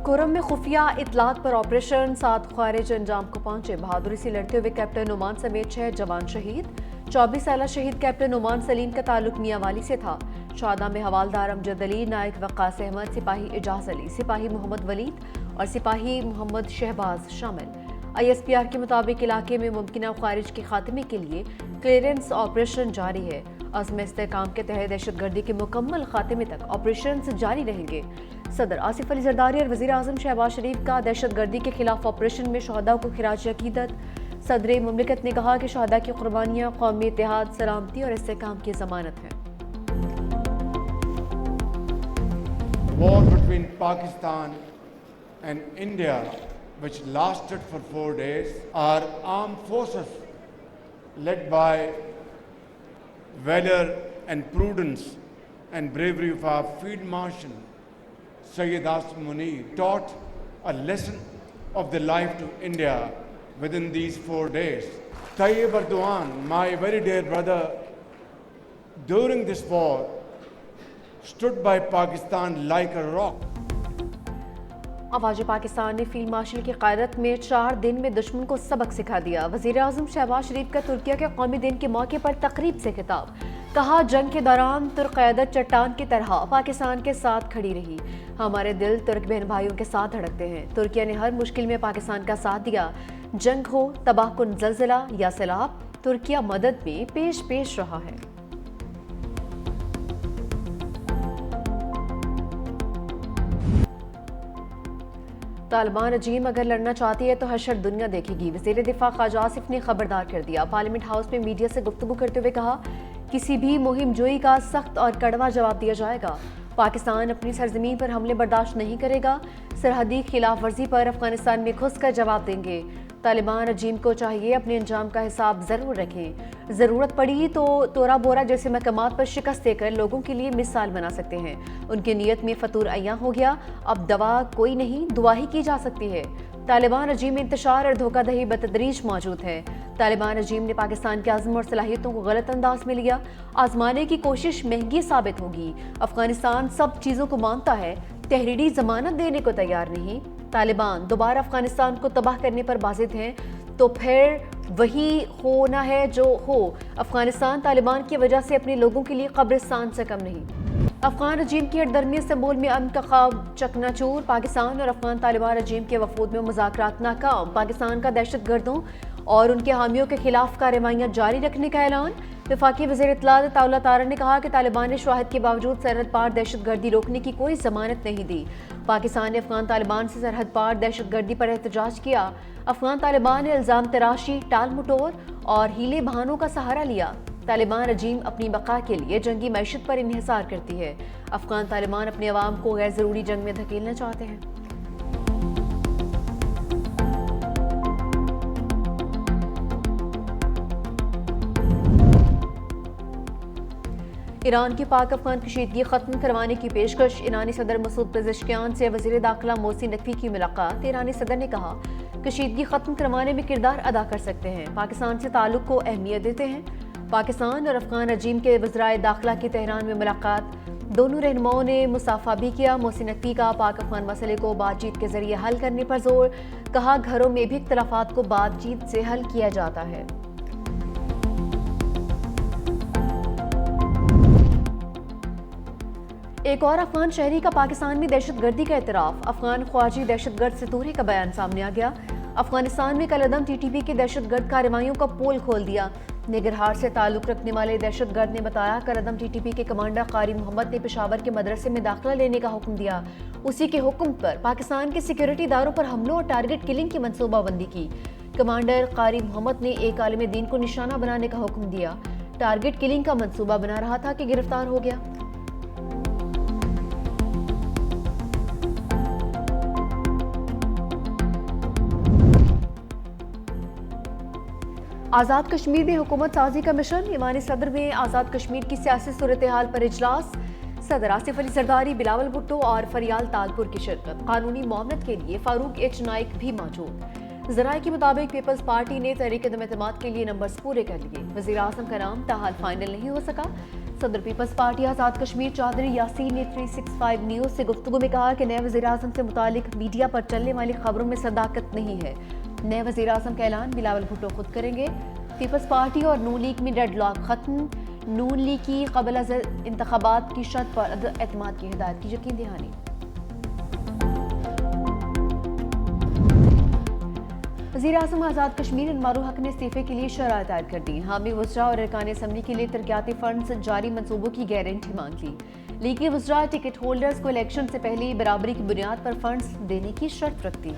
کرم میں خفیہ اطلاعات پر آپریشن 7 خوارج انجام کو پہنچے. بہادری سے لڑتے ہوئے کیپٹن نعمان سمیت 6 جوان شہید. 24 سالہ شہید کیپٹن نعمان سلیم کا تعلق میاں والی سے تھا. شہداء میں حوالدار امجد علی، نائک وقاص احمد، سپاہی اعجاز علی، سپاہی محمد ولید اور سپاہی محمد شہباز شامل. ISPR کے مطابق علاقے میں ممکنہ خوارج کے خاتمے کے لیے کلیئرنس آپریشن جاری ہے. عزم استحکام کے تحت دہشت گردی کے مکمل خاتمے تک آپریشنز جاری رہیں گے. صدر آصف علی زرداری اور وزیر اعظم شہباز شریف کا دہشت گردی کے خلاف آپریشن میں شہداء کو خراج عقیدت. صدر مملکت نے کہا کہ شہداء کی قربانیاں قومی اتحاد، سلامتی اور استحکام کی ضمانت ہیں. War between Pakistan and India, which lasted for 4 days, our armed forces, led by valor and prudence and bravery of our Field Marshal Sayyid Asim Munir, taught a lesson of the life to India within these 4 days. Tayyip Erdogan, my very dear brother, during this war, stood by Pakistan like a rock. افواج پاکستان نے field marshal کی قیادت میں 4 دن میں دشمن کو سبق سکھا دیا. وزیر اعظم شہباز شریف کا ترکیہ کے قومی دن کے موقع پر تقریب سے خطاب. کہا جنگ کے دوران ترک قیادت چٹان کی طرح پاکستان کے ساتھ کھڑی رہی. ہمارے دل ترک بہن بھائیوں کے ساتھ دھڑکتے ہیں. ترکیہ نے ہر مشکل میں پاکستان کا ساتھ دیا. جنگ ہو، تباہ کن زلزلہ یا سیلاب، ترکیہ مدد میں پیش رہا ہے. طالبان رجیم اگر لڑنا چاہتی ہے تو حشر دنیا دیکھے گی. وزیر دفاع خواجہ آصف نے خبردار کر دیا. پارلیمنٹ ہاؤس میں میڈیا سے گفتگو کرتے ہوئے کہا کسی بھی مہم جوئی کا سخت اور کڑوا جواب دیا جائے گا. پاکستان اپنی سرزمین پر حملے برداشت نہیں کرے گا. سرحدی خلاف ورزی پر افغانستان میں گھس کر جواب دیں گے. طالبان رجیم کو چاہیے اپنے انجام کا حساب ضرور رکھیں. ضرورت پڑی تو تورا بورا جیسے مقامات پر شکست دے کر لوگوں کے لیے مثال بنا سکتے ہیں. ان کی نیت میں فطور عیاں ہو گیا. اب دوا کوئی نہیں، دعا ہی کی جا سکتی ہے. طالبان رجیم میں انتشار اور دھوکہ دہی بتدریج موجود ہے. طالبان رجیم نے پاکستان کے عزم اور صلاحیتوں کو غلط انداز میں لیا. آزمانے کی کوشش مہنگی ثابت ہوگی. افغانستان سب چیزوں کو مانتا ہے، تحریری ضمانت دینے کو تیار نہیں. طالبان دوبارہ افغانستان کو تباہ کرنے پر بازد ہیں تو پھر وہی ہونا ہے جو ہو. افغانستان طالبان کی وجہ سے اپنے لوگوں کے لیے قبرستان سے کم نہیں. افغان رجیم کی ہردرمی استنبول میں امن کا خواب چکنا چور. پاکستان اور افغان طالبان رجیم کے وفود میں مذاکرات ناکام. پاکستان کا دہشت گردوں اور ان کے حامیوں کے خلاف کارروائیاں جاری رکھنے کا اعلان. وفاقی وزیر اطلاعات عطاءاللہ طارر نے کہا کہ طالبان نے شواہد کے باوجود سرحد پار دہشت گردی روکنے کی کوئی ضمانت نہیں دی. پاکستان نے افغان طالبان سے سرحد پار دہشت گردی پر احتجاج کیا. افغان طالبان نے الزام تراشی، ٹال مٹور اور ہیلے بہانوں کا سہارا لیا. طالبان رجیم اپنی بقا کے لیے جنگی معیشت پر انحصار کرتی ہے. افغان طالبان اپنے عوام کو غیر ضروری جنگ میں دھکیلنا چاہتے ہیں. ایران کی پاک افغان کشیدگی ختم کروانے کی پیشکش. ایرانی صدر مسعود پزشکیان سے وزیر داخلہ محسن نقوی کی ملاقات. ایرانی صدر نے کہا کشیدگی ختم کروانے میں کردار ادا کر سکتے ہیں. پاکستان سے تعلق کو اہمیت دیتے ہیں. پاکستان اور افغان رجیم کے وزرائے داخلہ کی تہران میں ملاقات. دونوں رہنماؤں نے مصافحہ بھی کیا. محسن نقوی کا پاک افغان مسئلے کو بات چیت کے ذریعے حل کرنے پر زور. کہا گھروں میں بھی اختلافات کو بات چیت سے حل کیا جاتا ہے. ایک اور افغان شہری کا پاکستان میں دہشت گردی کا اعتراف. افغان خواجی دہشت گرد ستورے کا بیان سامنے آ گیا. افغانستان میں کالعدم TTP کی دہشت گرد کارروائیوں کا پول کھول دیا. نگرہار سے تعلق رکھنے والے دہشت گرد نے بتایا کالعدم TTP کے کمانڈر قاری محمد نے پشاور کے مدرسے میں داخلہ لینے کا حکم دیا. اسی کے حکم پر پاکستان کے سیکیورٹی اداروں پر حملوں اور ٹارگٹ کلنگ کی منصوبہ بندی کی. کمانڈر قاری محمد نے ایک عالم دین کو نشانہ بنانے کا حکم دیا. ٹارگٹ کلنگ کا منصوبہ بنا رہا تھا کہ گرفتار ہو گیا. آزاد کشمیر میں حکومت سازی کا مشن. ایوان صدر میں آزاد کشمیر کی سیاسی صورتحال پر اجلاس. صدر آصف علی زرداری، بلاول بھٹو اور فریال تالپور کی شرکت. قانونی معاونت کے لیے فاروق ایچ نائک بھی موجود. ذرائع کے مطابق پیپلز پارٹی نے تحریک عدم اعتماد کے لیے نمبرز پورے کر لیے. وزیر اعظم کا نام تاحال فائنل نہیں ہو سکا. صدر پیپلز پارٹی آزاد کشمیر چودھری یاسین نے 365 نیوز سے گفتگو میں کہا کہ نئے وزیراعظم سے متعلق میڈیا پر چلنے والی خبروں میں صداقت نہیں ہے. نئے وزیراعظم کا اعلان بلاول بھٹو خود کریں گے. پیپلز پارٹی اور نون لیگ میں ڈیڈ لاک ختم. نون لیگ کی قبل از انتخابات کی شرط پر اعتماد کی ہدایت کی یقین دہانی. وزیر اعظم آزاد کشمیر انوار الحق نے استعفے کے لیے شرائط عائد کر دی. حامی وزراء اور ارکان اسمبلی کے لیے ترقیاتی فنڈز جاری منصوبوں کی گارنٹی مانگ لی. لیگی وزراء ٹکٹ ہولڈرز کو الیکشن سے پہلے برابری کی بنیاد پر فنڈز دینے کی شرط رکھتی.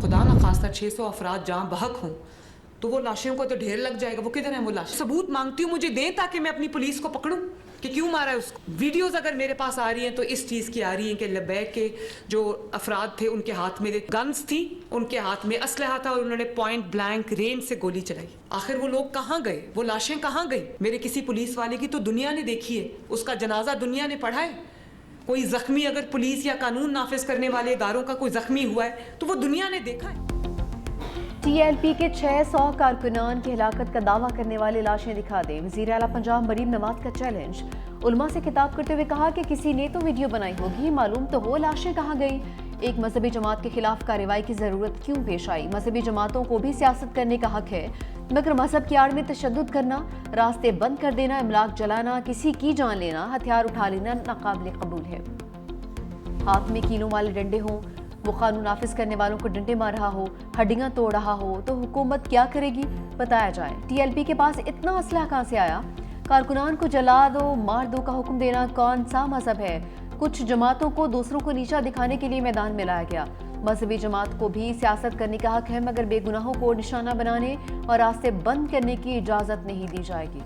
خدا نہ خواستہ 600 افراد جہاں بحق ہوں تو وہ لاشوں کو تو ڈھیر لگ جائے گا. وہ کدھر ہیں وہ لاش؟ ثبوت مانگتی ہوں، مجھے دیں تاکہ میں اپنی پولیس کو پکڑوں کہ کیوں مارا ہے اس کو. ویڈیوز اگر میرے پاس آ رہی ہیں تو اس چیز کی آ رہی ہیں کہ لبیک کے جو افراد تھے ان کے ہاتھ میں گنز تھی، ان کے ہاتھ میں اسلحہ تھا اور انہوں نے پوائنٹ بلینک رینج سے گولی چلائی. آخر وہ لوگ کہاں گئے؟ وہ لاشیں کہاں گئی؟ میرے کسی پولیس والے کی تو دنیا نے دیکھی ہے، اس کا جنازہ دنیا نے پڑھا ہے. کوئی زخمی اگر پولیس یا قانون نافذ کرنے والے اداروں کا کوئی زخمی ہوا ہے تو وہ دنیا نے دیکھا ہے. ٹی ایل پی کے 600 کارکنان کی ہلاکت کا دعویٰ کرنے والے لاشیں دکھا دیں. وزیر اعلیٰ پنجاب مریم نواز کا چیلنج. علماء سے خطاب کرتے ہوئے کہا کہ کسی نے تو ویڈیو بنائی ہوگی، معلوم تو ہو لاشیں کہاں گئی. ایک مذہبی جماعت کے خلاف کارروائی کی ضرورت کیوں پیش آئی؟ مذہبی جماعتوں کو بھی سیاست کرنے کا حق ہے، مگر مذہب کی آڑ میں تشدد کرنا، راستے بند کر دینا، املاک جلانا، کسی کی جان لینا، ہتھیار اٹھا لینا ناقابل قبول ہے. ہاتھ میں کیلوں والے ڈنڈے ہوں، وہ قانون نافذ کرنے والوں کو ڈنڈے مار رہا ہو، ہڈیاں توڑ رہا ہو تو حکومت کیا کرے گی؟ بتایا جائے. ٹی ایل پی کے پاس اتنا اسلحہ کہاں سے آیا؟ کارکنان کو جلا دو، مار دو کا حکم دینا کون سا مذہب ہے؟ کچھ جماعتوں کو دوسروں کو نیچا دکھانے کے لیے میدان میں لایا گیا. مذہبی جماعت کو بھی سیاست کرنے کا حق ہے، مگر بے گناہوں کو نشانہ بنانے اور راستے بند کرنے کی اجازت نہیں دی جائے گی.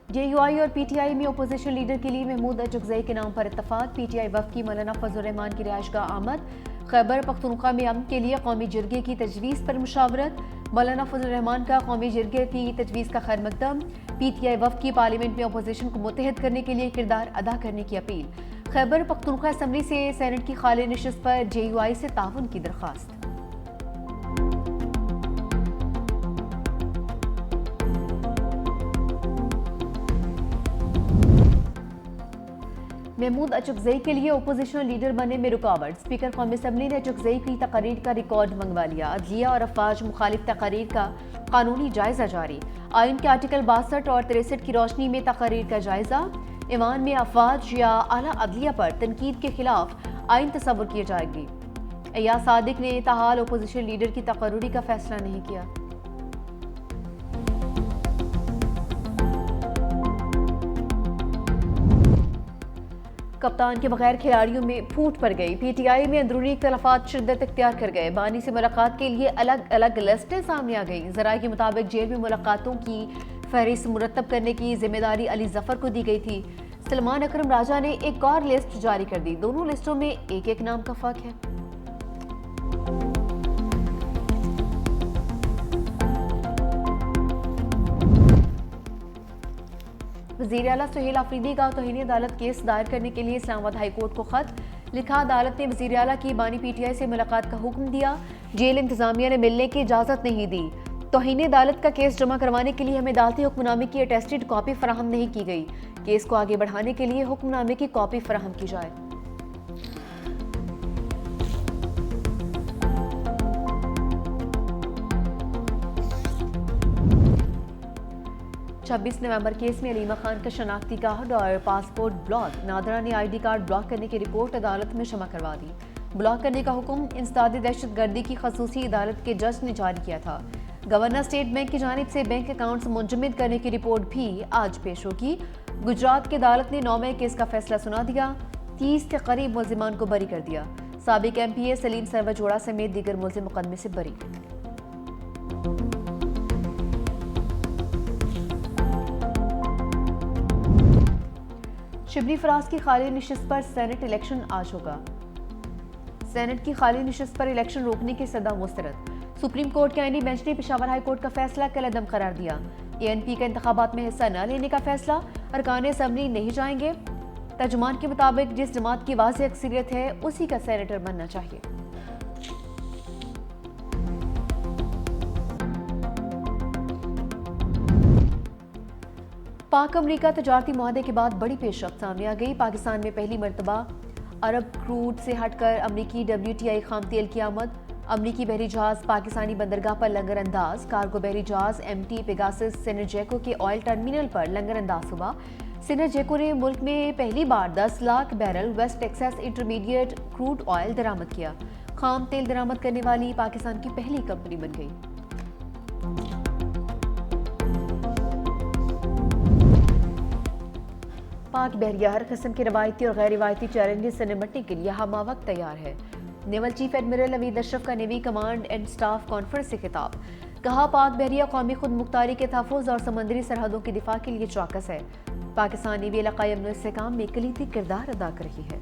جے یو آئی اور پی ٹی آئی میں اپوزیشن لیڈر کے لیے محمود اچکزئی کے نام پر اتفاق. پی ٹی آئی وفد کی مولانا فضل الرحمان کی رہائش گاہ آمد. خیبر پختونخوا میں امن کے لیے قومی جرگے کی تجویز پر مشاورت. مولانا فضل الرحمان کا قومی جرگے کی تجویز کا خیر مقدم. پی ٹی آئی وفد کی پارلیمنٹ میں اپوزیشن کو متحد کرنے کے لیے کردار ادا کرنے کی اپیل. خیبر پختونخوا اسمبلی سے سینٹ کی خالی نشست پر جے یو آئی سے تعاون کی درخواست. محمود اچکزئی کے لیے اپوزیشن لیڈر بننے میں رکاوٹ. اسپیکر قومی اسمبلی نے اچکزئی کی تقاریر کا ریکارڈ منگوا لیا. عدلیہ اور افواج مخالف تقاریر کا قانونی جائزہ جاری. آئین کے آرٹیکل 62 اور 63 کی روشنی میں تقاریر کا جائزہ. ایوان میں افواج یا اعلیٰ عدلیہ پر تنقید کے خلاف آئین تصور کیے جائے گی. ایاز صادق نے تاحال اپوزیشن لیڈر کی تقرری کا فیصلہ نہیں کیا. کپتان کے بغیر کھلاڑیوں میں پھوٹ پڑ گئی. پی ٹی آئی میں اندرونی اختلافات شدت اختیار کر گئے. بانی سے ملاقات کے لیے الگ الگ لسٹیں سامنے آ گئیں. ذرائع کے مطابق جیل میں ملاقاتوں کی فہرست مرتب کرنے کی ذمہ داری علی ظفر کو دی گئی تھی. سلمان اکرم راجہ نے ایک اور لسٹ جاری کر دی. دونوں لسٹوں میں ایک ایک نام کا فرق ہے. وزیر اعلیٰ سہیل آفریدی کا توہین عدالت کیس دائر کرنے کے لیے اسلام آباد ہائی کورٹ کو خط لکھا. عدالت نے وزیر اعلیٰ کی بانی پی ٹی آئی سے ملاقات کا حکم دیا. جیل انتظامیہ نے ملنے کی اجازت نہیں دی. توہین عدالت کا کیس جمع کروانے کے لیے ہمیں عدالتی حکم نامے کی اٹیسٹڈ کاپی فراہم نہیں کی گئی. کیس کو آگے بڑھانے کے لیے حکم نامے کی کاپی فراہم کی جائے. چھبیس نومبر کیس میں علیمہ خان کا شناختی کارڈ اور پاسپورٹ بلاک. نادرہ نے آئی ڈی کارڈ بلاک کرنے کی رپورٹ عدالت میں جمع کروا دی. بلاک کرنے کا حکم انسداد دہشت گردی کی خصوصی عدالت کے جج نے جاری کیا تھا. گورنر اسٹیٹ بینک کی جانب سے بینک اکاؤنٹس منجمد کرنے کی رپورٹ بھی آج پیش ہوگی. گجرات کی عدالت نے 9 مئی کیس کا فیصلہ سنا دیا. 30 کے قریب ملزمان کو بری کر دیا. سابق ایم پی اے سلیم سرور جوڑا سمیت دیگر ملزم مقدمے سے بری. شبلی فراز کی خالی نشست پر سینٹ الیکشن آج ہوگا. سینٹ کی خالی نشست پر الیکشن روکنے کی صدا مسترد. سپریم کورٹ کے آئینی بینچ نے پشاور ہائی کورٹ کا فیصلہ کالعدم قرار دیا. ANP کا انتخابات میں حصہ نہ لینے کا فیصلہ، ارکان اسمبلی نہیں جائیں گے۔ ترجمان کے مطابق جس جماعت کی واضح اکثریت ہے اسی کا سینیٹر بننا چاہیے۔ پاک امریکہ تجارتی معاہدے کے بعد بڑی پیش رفت سامنے آ گئی۔ پاکستان میں پہلی مرتبہ عرب کروڈ سے ہٹ کر امریکی WTI خام تیل کی آمد۔ امریکی بحری جہاز پاکستانی بندرگاہ پر لنگر انداز۔ کارگو بحری جہاز MT پیگاسس سینرجیکو کے آئل ٹرمینل پر لنگر انداز ہوا۔ سینرجیکو نے ملک میں پہلی بار 10 lakh barrel west Texas intermediate crude oil درآمد کیا۔ خام تیل درآمد کرنے والی پاکستان کی پہلی کمپنی بن گئی۔ پاک بحریہ ہر قسم کے روایتی اور غیر روایتی چیلنجز سے نمٹنے کے لیے ہمہ وقت تیار ہے۔ نیول چیف ایڈمرل نوید اشرف کا navy command and staff conference سے خطاب۔ کہا پاک بحریہ قومی خود مختاری کے تحفظ اور سمندری سرحدوں کی دفاع کے لیے چوکس ہے۔ پاکستان نیوی علاقائی امن و استحکام میں کلیدی کردار ادا کر رہی ہے۔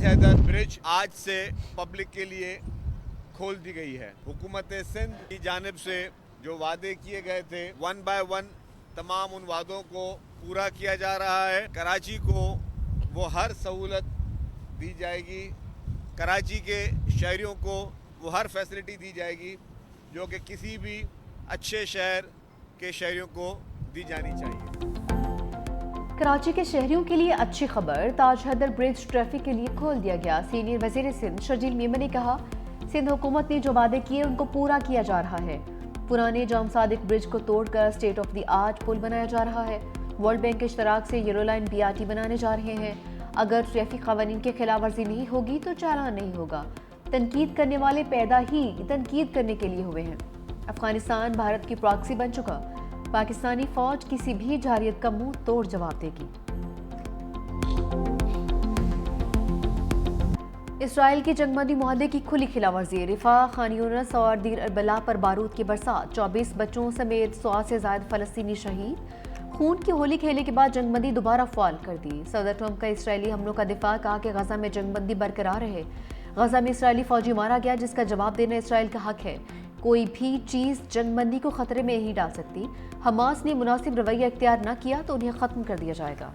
حیدر برج آج سے پبلک کے لیے کھول دی گئی ہے۔ حکومت سندھ کی جانب سے جو وعدے کیے گئے تھے 1 by 1 تمام ان وعدوں کو پورا کیا جا رہا ہے۔ کراچی کو وہ ہر سہولت دی جائے گی، کراچی کے شہریوں کو وہ ہر فیسلٹی دی جائے گی جو کہ کسی بھی اچھے شہر کے شہریوں کو دی جانی چاہیے۔ کراچی کے شہریوں کے لیے اچھی خبر، تاج حیدر برج ٹریفک کے لیے کھول دیا گیا۔ سینئر وزیر سندھ شرجیل میمن نے کہا سندھ حکومت نے جو وعدے کیے ان کو پورا کیا جا رہا ہے۔ پرانے جام صادق برج کو توڑ کر اسٹیٹ آف دی آرٹ پل بنایا جا رہا ہے۔ ورلڈ بینک کے اشتراک سے یلو لائن BRT بنانے جا رہے ہیں۔ اگر ٹریفک قوانین کی خلاف ورزی نہیں ہوگی تو چالان نہیں ہوگا۔ تنقید کرنے والے پیدا ہی تنقید کرنے کے لیے ہوئے ہیں۔ افغانستان بھارت کی پراکسی بن چکا، پاکستانی فوج کسی بھی جارحیت کا منہ توڑ جواب دے گی۔ اسرائیل کی جنگ بندی معاہدے کی کھلی خلاف ورزی، رفح، خان یونس اور دیر اربلا پر بارود کی برسات، 24 بچوں سمیت 100 سے زائد فلسطینی شہید۔ خون کی ہولی کھیلنے کے بعد جنگ بندی دوبارہ فعال کر دی۔ صدر ٹرمپ کا اسرائیلی حملوں کا دفاع، کہا کہ غزہ میں جنگ بندی برقرار رہے۔ غزہ میں اسرائیلی فوجی مارا گیا جس کا جواب دینا اسرائیل کا حق ہے۔ کوئی بھی چیز جنگ بندی کو خطرے میں نہیں ڈال سکتی۔ حماس نے مناسب رویہ اختیار نہ کیا تو انہیں ختم کر دیا جائے گا۔